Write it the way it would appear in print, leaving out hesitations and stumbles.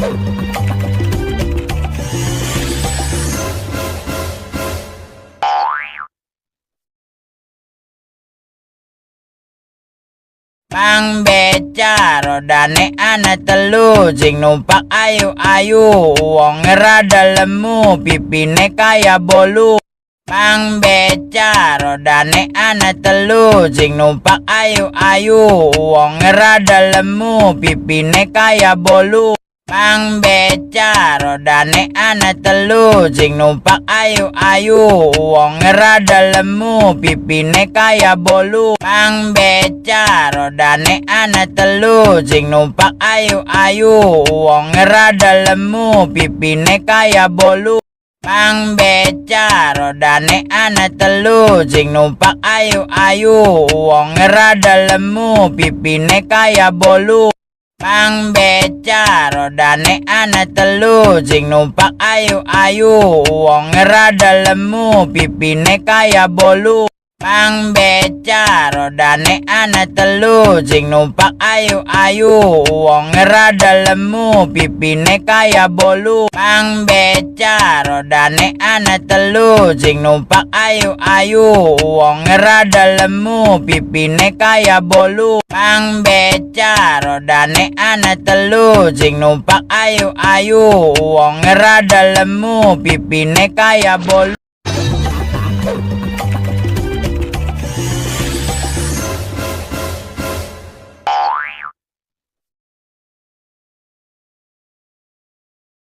Mang beca rodane ana telu, sing numpak ayu-ayu, wonge rada lemu, pipine kaya bolu. Mang beca rodane ana telu, sing numpak ayu-ayu, wonge rada lemu, pipine kaya bolu. Mang beca rodane ana telu, sing numpak ayu-ayu, wonge rada lemu, pipine kaya bolu. Mang beca rodane ana telu, sing numpak ayu-ayu, wonge rada lemu, pipine kaya bolu. Mang beca rodane ana telu, sing numpak ayu-ayu, wonge rada lemu, pipine kaya bolu. Mang beca rodane ana telu, sing numpak ayu-ayu, wonge rada lemu, pipine kaya bolu. Mang beca rodane ana telu, sing numpak ayu-ayu, wonge rada lemu, pipine kaya bolu. Mang beca rodane ana telu, sing numpak ayu-ayu, wonge rada lemu, pipine kaya bolu. Mang beca rodane ana telu, sing numpak ayu-ayu, wonge rada lemu, pipine kaya bolu.